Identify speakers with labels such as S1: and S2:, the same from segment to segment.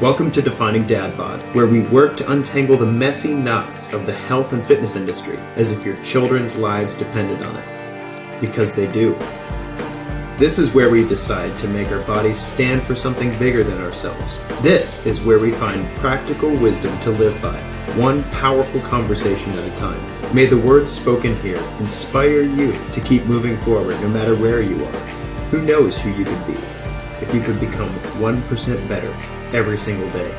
S1: Welcome to Defining Dad Bod, where we work to untangle the messy knots of the health and fitness industry as if your children's lives depended on it. Because they do. This is where we decide to make our bodies stand for something bigger than ourselves. This is where we find practical wisdom to live by, one powerful conversation at a time. May the words spoken here inspire you to keep moving forward no matter where you are. Who knows who you could be if you could become 1% better every single day.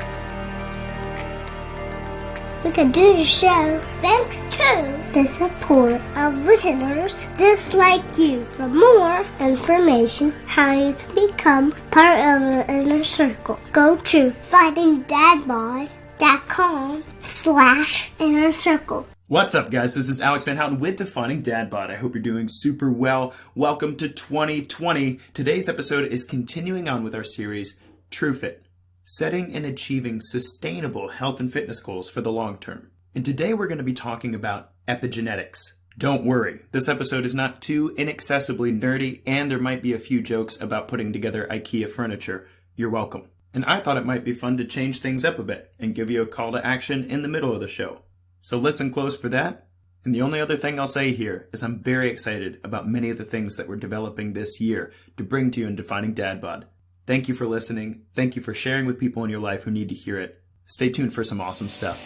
S2: We can do the show thanks to the support of listeners just like you. For more information how you can become part of the inner circle, go to findingdadbod.com/inner circle.
S1: What's up, guys? This is Alex Van Houten with Defining Dad Bod. I hope you're doing super well. Welcome to 2020. Today's episode is continuing on with our series, TRUFIT, setting and achieving sustainable health and fitness goals for the long term. And today we're going to be talking about epigenetics. Don't worry, this episode is not too inaccessibly nerdy, and there might be a few jokes about putting together IKEA furniture. You're welcome. And I thought it might be fun to change things up a bit and give you a call to action in the middle of the show. So listen close for that. And the only other thing I'll say here is I'm very excited about many of the things that we're developing this year to bring to you in Defining Dad Bod. Thank you for listening. Thank you for sharing with people in your life who need to hear it. Stay tuned for some awesome stuff.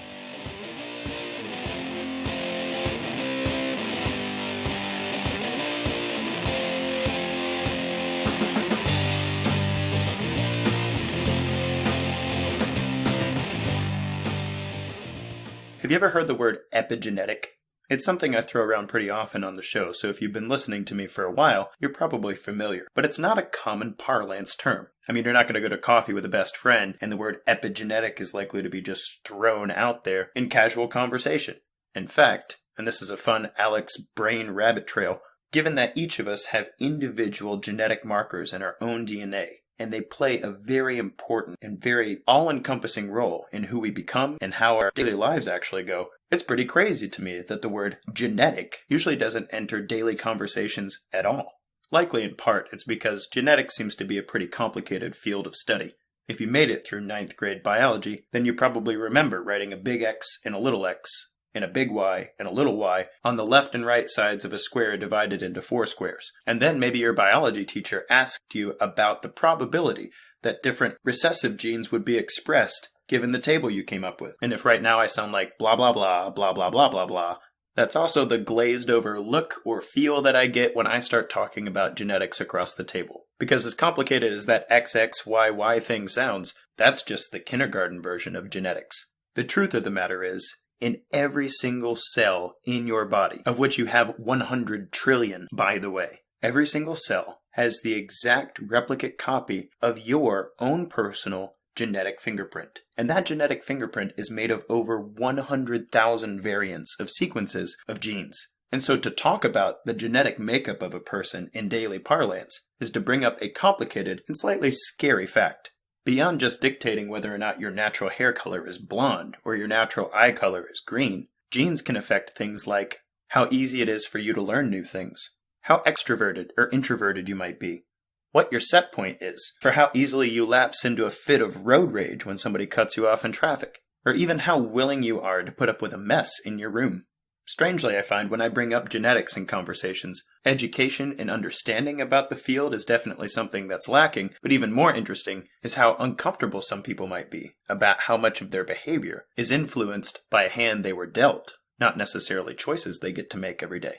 S1: Have you ever heard the word epigenetic? It's something I throw around pretty often on the show, so if you've been listening to me for a while, you're probably familiar. But it's not a common parlance term. I mean, you're not going to go to coffee with a best friend, and the word epigenetic is likely to be just thrown out there in casual conversation. In fact, and this is a fun Alex brain rabbit trail, given that each of us have individual genetic markers in our own DNA, and they play a very important and very all-encompassing role in who we become and how our daily lives actually go. It's pretty crazy to me that the word genetic usually doesn't enter daily conversations at all. Likely in part, it's because genetics seems to be a pretty complicated field of study. If you made it through 9th grade biology, then you probably remember writing a big X and a little x, and a big Y and a little y on the left and right sides of a square divided into 4 squares. And then maybe your biology teacher asked you about the probability that different recessive genes would be expressed given the table you came up with. And if right now I sound like blah, blah, blah, blah, blah, blah, blah, blah, that's also the glazed over look or feel that I get when I start talking about genetics across the table. Because as complicated as that XXYY thing sounds, that's just the kindergarten version of genetics. The truth of the matter is, in every single cell in your body, of which you have 100 trillion, by the way, every single cell has the exact replicate copy of your own personal genetic fingerprint. And that genetic fingerprint is made of over 100,000 variants of sequences of genes. And so to talk about the genetic makeup of a person in daily parlance is to bring up a complicated and slightly scary fact. Beyond just dictating whether or not your natural hair color is blonde or your natural eye color is green, genes can affect things like how easy it is for you to learn new things, how extroverted or introverted you might be, what your set point is for how easily you lapse into a fit of road rage when somebody cuts you off in traffic, or even how willing you are to put up with a mess in your room. Strangely, I find when I bring up genetics in conversations, education and understanding about the field is definitely something that's lacking, but even more interesting is how uncomfortable some people might be about how much of their behavior is influenced by a hand they were dealt, not necessarily choices they get to make every day.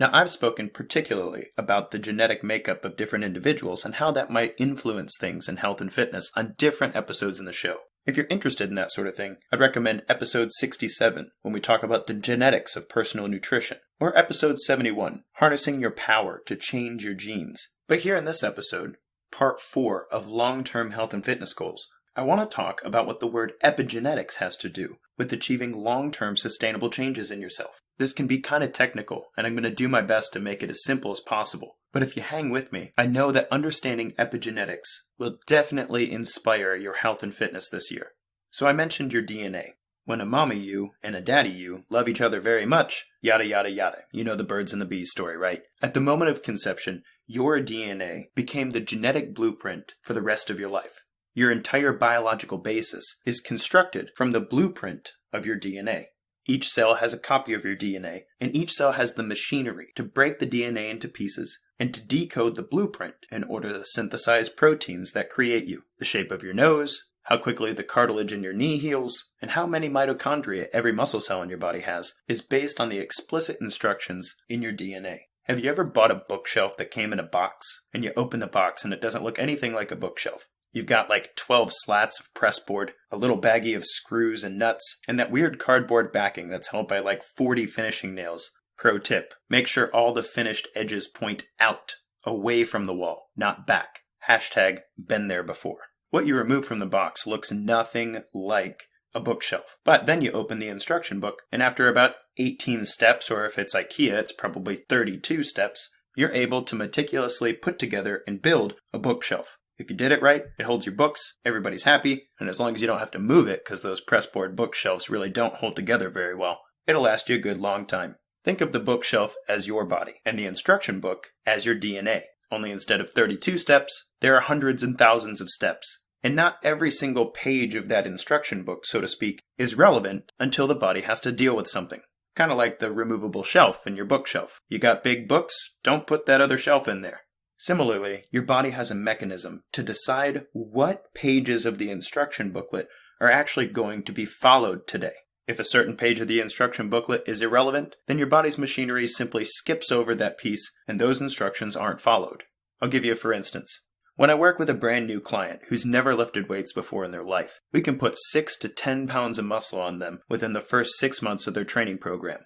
S1: Now, I've spoken particularly about the genetic makeup of different individuals and how that might influence things in health and fitness on different episodes in the show. If you're interested in that sort of thing, I'd recommend episode 67, when we talk about the genetics of personal nutrition, or episode 71, harnessing your power to change your genes. But here in this episode, part 4 of long-term health and fitness goals, I want to talk about what the word epigenetics has to do with achieving long-term sustainable changes in yourself. This can be kind of technical, and I'm going to do my best to make it as simple as possible. But if you hang with me, I know that understanding epigenetics will definitely inspire your health and fitness this year. So I mentioned your DNA. When a mommy you and a daddy you love each other very much, yada yada yada. You know the birds and the bees story, right? At the moment of conception, your DNA became the genetic blueprint for the rest of your life. Your entire biological basis is constructed from the blueprint of your DNA. Each cell has a copy of your DNA, and each cell has the machinery to break the DNA into pieces and to decode the blueprint in order to synthesize proteins that create you. The shape of your nose, how quickly the cartilage in your knee heals, and how many mitochondria every muscle cell in your body has is based on the explicit instructions in your DNA. Have you ever bought a bookshelf that came in a box, and you open the box and it doesn't look anything like a bookshelf? You've got like 12 slats of pressboard, a little baggie of screws and nuts, and that weird cardboard backing that's held by like 40 finishing nails. Pro tip, make sure all the finished edges point out, away from the wall, not back. Hashtag been there before. What you remove from the box looks nothing like a bookshelf. But then you open the instruction book, and after about 18 steps, or if it's IKEA, it's probably 32 steps, you're able to meticulously put together and build a bookshelf. If you did it right, it holds your books, everybody's happy, and as long as you don't have to move it, because those pressboard bookshelves really don't hold together very well, it'll last you a good long time. Think of the bookshelf as your body, and the instruction book as your DNA. Only instead of 32 steps, there are hundreds and thousands of steps. And not every single page of that instruction book, so to speak, is relevant until the body has to deal with something. Kind of like the removable shelf in your bookshelf. You got big books? Don't put that other shelf in there. Similarly, your body has a mechanism to decide what pages of the instruction booklet are actually going to be followed today. If a certain page of the instruction booklet is irrelevant, then your body's machinery simply skips over that piece and those instructions aren't followed. I'll give you a for instance. When I work with a brand new client who's never lifted weights before in their life, we can put 6 to 10 pounds of muscle on them within the first 6 months of their training program.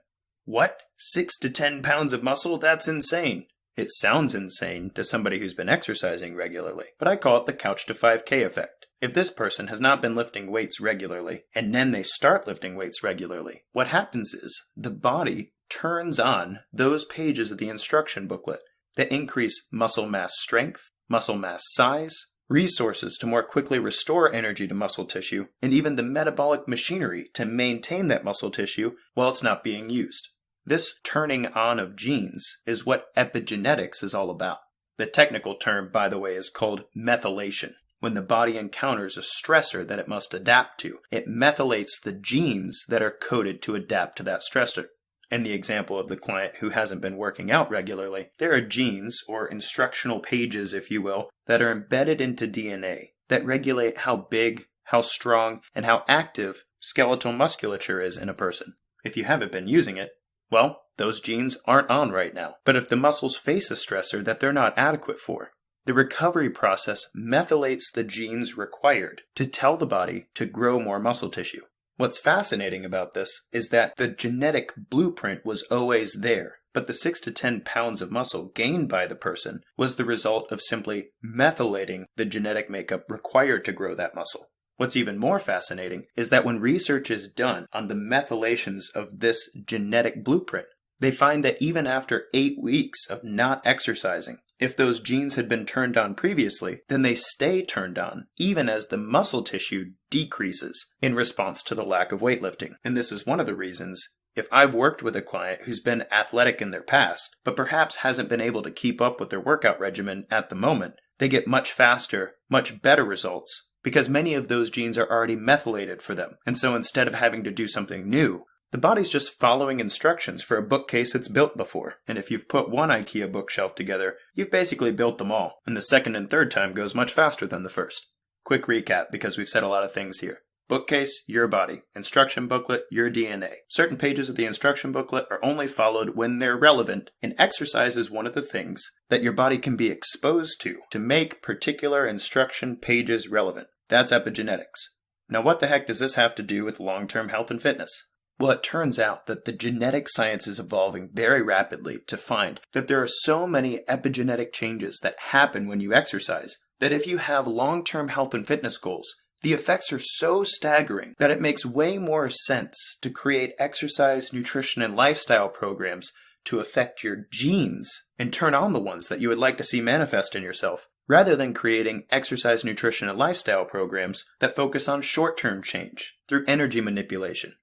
S1: What? 6 to 10 pounds of muscle? That's insane. It sounds insane to somebody who's been exercising regularly, but I call it the couch to 5K effect. If this person has not been lifting weights regularly, and then they start lifting weights regularly, what happens is the body turns on those pages of the instruction booklet that increase muscle mass strength, muscle mass size, resources to more quickly restore energy to muscle tissue, and even the metabolic machinery to maintain that muscle tissue while it's not being used. This turning on of genes is what epigenetics is all about. The technical term, by the way, is called methylation. When the body encounters a stressor that it must adapt to, it methylates the genes that are coded to adapt to that stressor. In the example of the client who hasn't been working out regularly, there are genes, or instructional pages if you will, that are embedded into DNA that regulate how big, how strong, and how active skeletal musculature is in a person. If you haven't been using it, well, those genes aren't on right now. But if the muscles face a stressor that they're not adequate for, the recovery process methylates the genes required to tell the body to grow more muscle tissue. What's fascinating about this is that the genetic blueprint was always there, but the 6 to 10 pounds of muscle gained by the person was the result of simply methylating the genetic makeup required to grow that muscle. What's even more fascinating is that when research is done on the methylations of this genetic blueprint, they find that even after 8 weeks of not exercising, if those genes had been turned on previously, then they stay turned on, even as the muscle tissue decreases in response to the lack of weightlifting. And this is one of the reasons, if I've worked with a client who's been athletic in their past, but perhaps hasn't been able to keep up with their workout regimen at the moment, they get much faster, much better results, because many of those genes are already methylated for them. And so instead of having to do something new, the body's just following instructions for a bookcase it's built before. And if you've put one IKEA bookshelf together, you've basically built them all. And the second and third time goes much faster than the first. Quick recap, because we've said a lot of things here. Bookcase, your body. Instruction booklet, your DNA. Certain pages of the instruction booklet are only followed when they're relevant, and exercise is one of the things that your body can be exposed to make particular instruction pages relevant. That's epigenetics. Now what the heck does this have to do with long-term health and fitness? Well, it turns out that the genetic science is evolving very rapidly to find that there are so many epigenetic changes that happen when you exercise that if you have long-term health and fitness goals, the effects are so staggering that it makes way more sense to create exercise, nutrition, and lifestyle programs to affect your genes and turn on the ones that you would like to see manifest in yourself, rather than creating exercise, nutrition, and lifestyle programs that focus on short-term change through energy manipulation.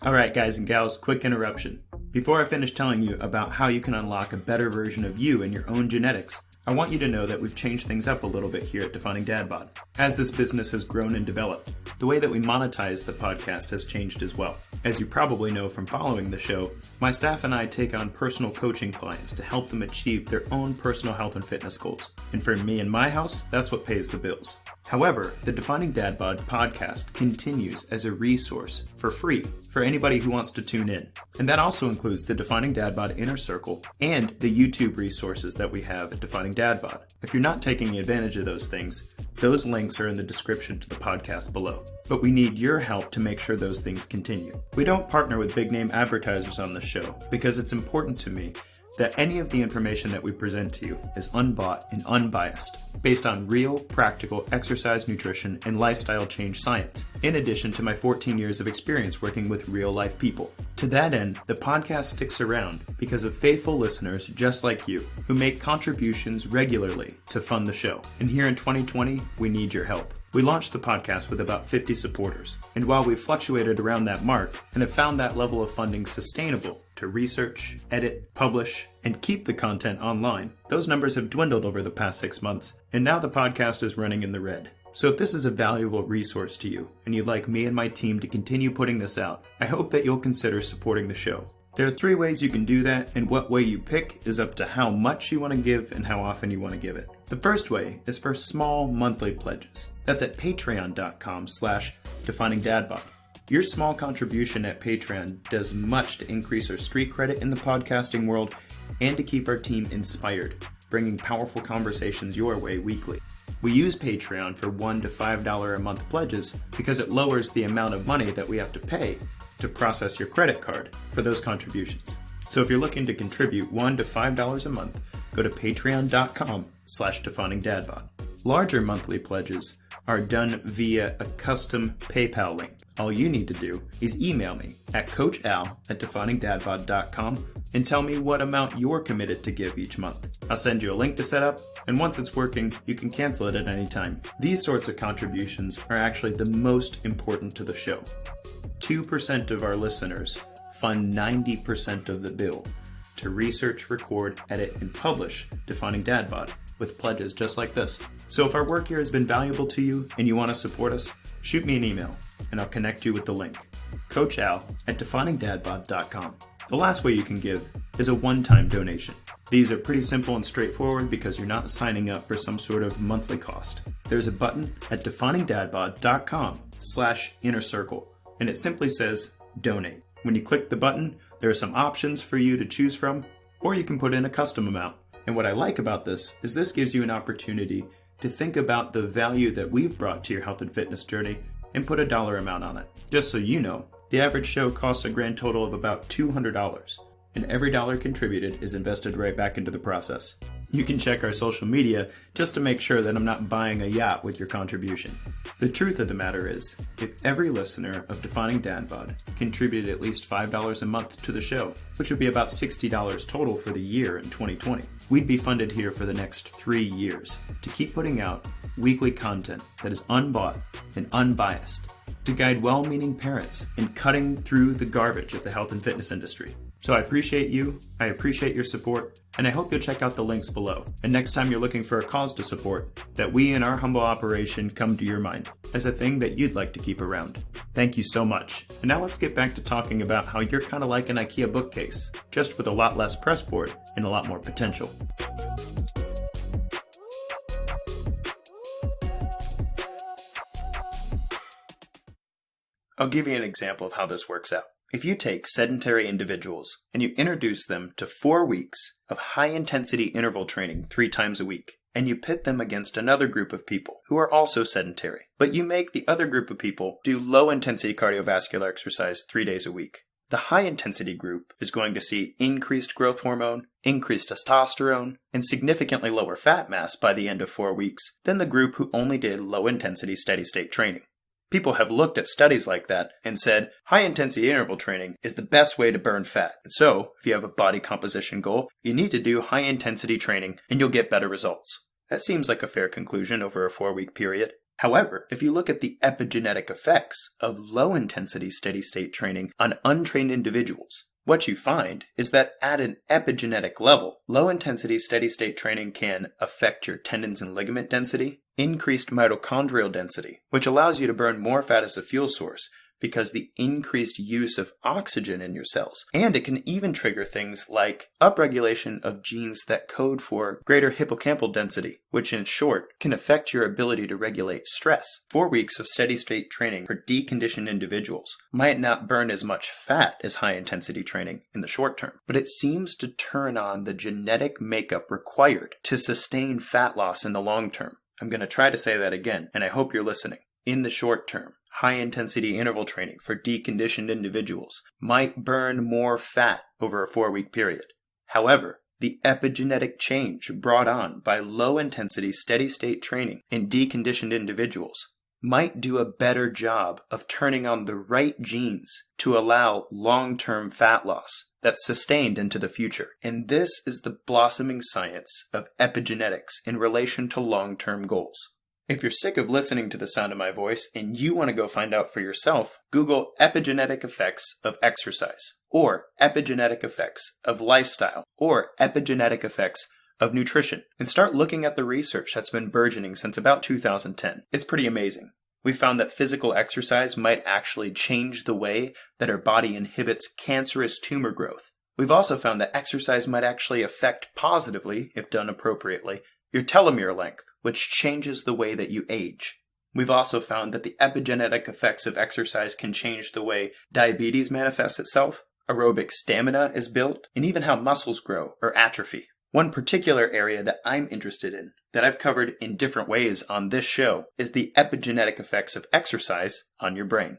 S1: Alright guys and gals, quick interruption. Before I finish telling you about how you can unlock a better version of you and your own genetics, I want you to know that we've changed things up a little bit here at Defining Dad Bod. As this business has grown and developed, the way that we monetize the podcast has changed as well. As you probably know from following the show, my staff and I take on personal coaching clients to help them achieve their own personal health and fitness goals. And for me and my house, that's what pays the bills. However, the Defining Dad Bod podcast continues as a resource for free for anybody who wants to tune in. And that also includes the Defining Dad Bod Inner Circle and the YouTube resources that we have at Defining Dad Bod. If you're not taking advantage of those things, those links are in the description to the podcast below. But we need your help to make sure those things continue. We don't partner with big name advertisers on the show because it's important to me that any of the information that we present to you is unbought and unbiased, based on real, practical exercise, nutrition, and lifestyle change science, in addition to my 14 years of experience working with real-life people. To that end, the podcast sticks around because of faithful listeners just like you, who make contributions regularly to fund the show. And here in 2020, we need your help. We launched the podcast with about 50 supporters, and while we've fluctuated around that mark and have found that level of funding sustainable to research, edit, publish, and keep the content online, those numbers have dwindled over the past 6 months, and now the podcast is running in the red. So if this is a valuable resource to you, and you'd like me and my team to continue putting this out, I hope that you'll consider supporting the show. There are 3 ways you can do that, and what way you pick is up to how much you want to give and how often you want to give it. The first way is for small monthly pledges. That's at patreon.com/definingdadbod. Your small contribution at Patreon does much to increase our street credit in the podcasting world and to keep our team inspired, bringing powerful conversations your way weekly. We use Patreon for $1 to $5 a month pledges because it lowers the amount of money that we have to pay to process your credit card for those contributions. So if you're looking to contribute $1 to $5 a month, go to patreon.com/definingdadbod. Larger monthly pledges are done via a custom PayPal link. All you need to do is email me at coachal@definingdadbod.com and tell me what amount you're committed to give each month. I'll send you a link to set up, and once it's working, you can cancel it at any time. These sorts of contributions are actually the most important to the show. 2% of our listeners fund 90% of the bill to research, record, edit, and publish Defining Dad Bod with pledges just like this. So if our work here has been valuable to you and you want to support us, shoot me an email and I'll connect you with the link. coachal@definingdadbod.com. The last way you can give is a one-time donation. These are pretty simple and straightforward because you're not signing up for some sort of monthly cost. There's a button at definingdadbod.com/innercircle and it simply says donate. When you click the button, there are some options for you to choose from, or you can put in a custom amount. And what I like about this is this gives you an opportunity to think about the value that we've brought to your health and fitness journey and put a dollar amount on it. Just so you know, the average show costs a grand total of about $200, and every dollar contributed is invested right back into the process. You can check our social media just to make sure that I'm not buying a yacht with your contribution. The truth of the matter is, if every listener of Defining Dad Bod contributed at least $5 a month to the show, which would be about $60 total for the year in 2020, we'd be funded here for the next 3 years to keep putting out weekly content that is unbought and unbiased to guide well-meaning parents in cutting through the garbage of the health and fitness industry. So I appreciate you, I appreciate your support, and I hope you'll check out the links below. And next time you're looking for a cause to support, that we in our humble operation come to your mind as a thing that you'd like to keep around. Thank you so much. And now let's get back to talking about how you're kind of like an IKEA bookcase, just with a lot less pressboard and a lot more potential. I'll give you an example of how this works out. If you take sedentary individuals and you introduce them to 4 weeks of high-intensity interval training 3 times a week, and you pit them against another group of people who are also sedentary, but you make the other group of people do low-intensity cardiovascular exercise 3 days a week, the high-intensity group is going to see increased growth hormone, increased testosterone, and significantly lower fat mass by the end of 4 weeks than the group who only did low-intensity steady-state training. People have looked at studies like that and said high-intensity interval training is the best way to burn fat. And so, if you have a body composition goal, you need to do high-intensity training and you'll get better results. That seems like a fair conclusion over a 4-week period. However, if you look at the epigenetic effects of low-intensity steady-state training on untrained individuals, What you find is that at an epigenetic level, low-intensity steady-state training can affect your tendons and ligament density, increased mitochondrial density, which allows you to burn more fat as a fuel source because the increased use of oxygen in your cells. And it can even trigger things like upregulation of genes that code for greater hippocampal density, which in short can affect your ability to regulate stress. 4 weeks of steady-state training for deconditioned individuals might not burn as much fat as high-intensity training in the short term, but it seems to turn on the genetic makeup required to sustain fat loss in the long term. I'm going to try to say that again, and I hope you're listening. In the short term, high-intensity interval training for deconditioned individuals might burn more fat over a 4-week period. However, the epigenetic change brought on by low-intensity steady-state training in deconditioned individuals might do a better job of turning on the right genes to allow long-term fat loss that's sustained into the future. And this is the blossoming science of epigenetics in relation to long-term goals. If you're sick of listening to the sound of my voice and you want to go find out for yourself, Google epigenetic effects of exercise, or epigenetic effects of lifestyle, or epigenetic effects of nutrition, and start looking at the research that's been burgeoning since about 2010. It's pretty amazing. We found that physical exercise might actually change the way that our body inhibits cancerous tumor growth. We've also found that exercise might actually affect positively, if done appropriately, your telomere length, which changes the way that you age. We've also found that the epigenetic effects of exercise can change the way diabetes manifests itself, aerobic stamina is built, and even how muscles grow or atrophy. One particular area that I'm interested in, that I've covered in different ways on this show, is the epigenetic effects of exercise on your brain.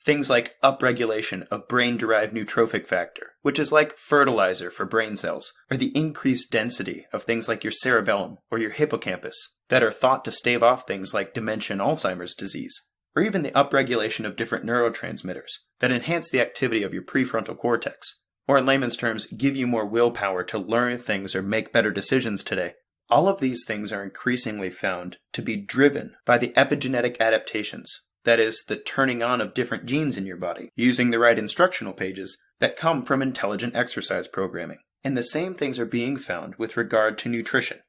S1: Things like upregulation of brain-derived neurotrophic factor, which is like fertilizer for brain cells, or the increased density of things like your cerebellum or your hippocampus that are thought to stave off things like dementia and Alzheimer's disease, or even the upregulation of different neurotransmitters that enhance the activity of your prefrontal cortex, or in layman's terms, give you more willpower to learn things or make better decisions today. All of these things are increasingly found to be driven by the epigenetic adaptations. That is, the turning on of different genes in your body, using the right instructional pages that come from intelligent exercise programming. And the same things are being found with regard to nutrition.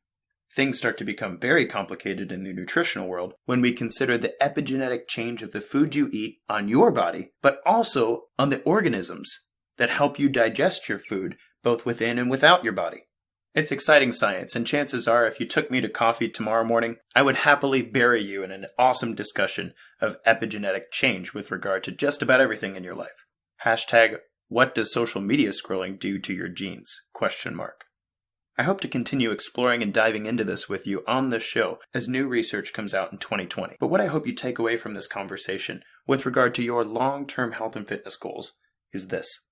S1: Things start to become very complicated in the nutritional world when we consider the epigenetic change of the food you eat on your body, but also on the organisms that help you digest your food, both within and without your body. It's exciting science, and chances are if you took me to coffee tomorrow morning, I would happily bury you in an awesome discussion of epigenetic change with regard to just about everything in your life. Hashtag, what does social media scrolling do to your genes? ? I hope to continue exploring and diving into this with you on this show as new research comes out in 2020. But what I hope you take away from this conversation with regard to your long-term health and fitness goals is this.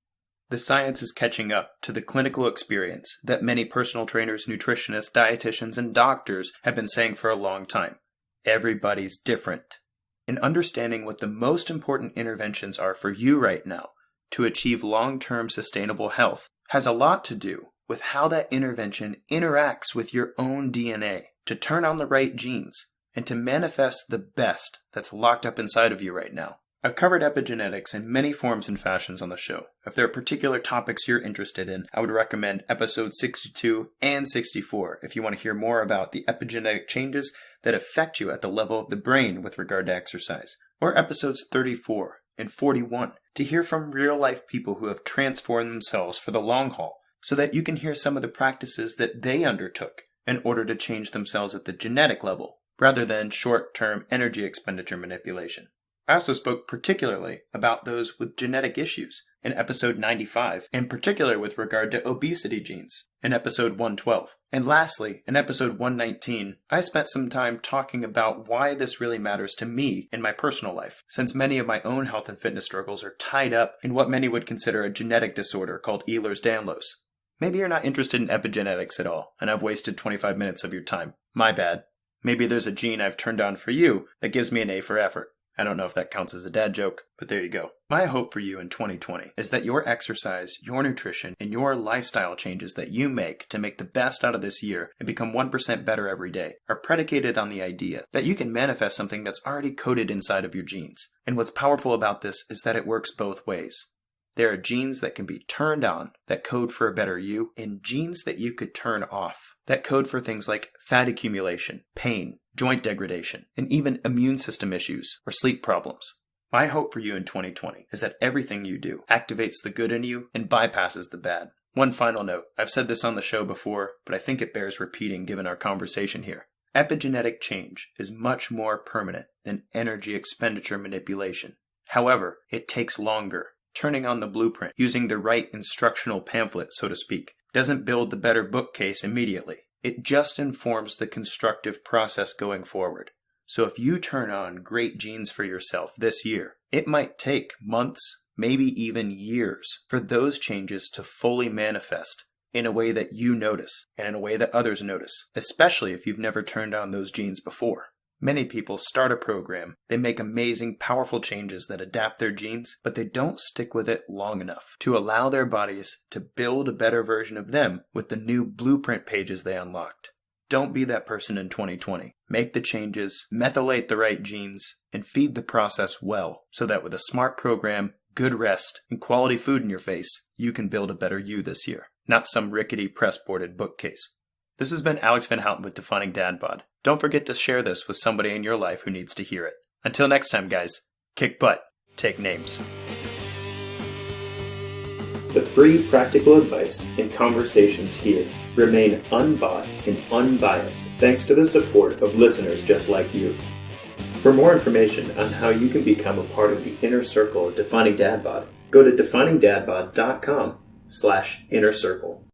S1: The science is catching up to the clinical experience that many personal trainers, nutritionists, dietitians, and doctors have been saying for a long time. Everybody's different. In understanding what the most important interventions are for you right now to achieve long-term sustainable health has a lot to do with how that intervention interacts with your own DNA to turn on the right genes and to manifest the best that's locked up inside of you right now. I've covered epigenetics in many forms and fashions on the show. If there are particular topics you're interested in, I would recommend episodes 62 and 64 if you want to hear more about the epigenetic changes that affect you at the level of the brain with regard to exercise, or episodes 34 and 41 to hear from real-life people who have transformed themselves for the long haul so that you can hear some of the practices that they undertook in order to change themselves at the genetic level rather than short-term energy expenditure manipulation. I also spoke particularly about those with genetic issues in episode 95, in particular with regard to obesity genes in episode 112. And lastly, in episode 119, I spent some time talking about why this really matters to me in my personal life, since many of my own health and fitness struggles are tied up in what many would consider a genetic disorder called Ehlers-Danlos. Maybe you're not interested in epigenetics at all, and I've wasted 25 minutes of your time. My bad. Maybe there's a gene I've turned on for you that gives me an A for effort. I don't know if that counts as a dad joke, but there you go. My hope for you in 2020 is that your exercise, your nutrition, and your lifestyle changes that you make to make the best out of this year and become 1% better every day are predicated on the idea that you can manifest something that's already coded inside of your genes. And what's powerful about this is that it works both ways. There are genes that can be turned on that code for a better you, and genes that you could turn off that code for things like fat accumulation, pain, joint degradation, and even immune system issues or sleep problems. My hope for you in 2020 is that everything you do activates the good in you and bypasses the bad. One final note, I've said this on the show before, but I think it bears repeating given our conversation here. Epigenetic change is much more permanent than energy expenditure manipulation. However, it takes longer. Turning on the blueprint, using the right instructional pamphlet, so to speak, doesn't build the better bookcase immediately. It just informs the constructive process going forward. So if you turn on great genes for yourself this year, it might take months, maybe even years, for those changes to fully manifest in a way that you notice and in a way that others notice, especially if you've never turned on those genes before. Many people start a program, they make amazing, powerful changes that adapt their genes, but they don't stick with it long enough to allow their bodies to build a better version of them with the new blueprint pages they unlocked. Don't be that person in 2020. Make the changes, methylate the right genes, and feed the process well, so that with a smart program, good rest, and quality food in your face, you can build a better you this year, not some rickety press-boarded bookcase. This has been Alex Van Houten with Defining Dad Bod. Don't forget to share this with somebody in your life who needs to hear it. Until next time, guys, kick butt, take names. The free practical advice and conversations here remain unbought and unbiased thanks to the support of listeners just like you. For more information on how you can become a part of the inner circle of Defining Dad Bod, go to definingdadbod.com/inner circle.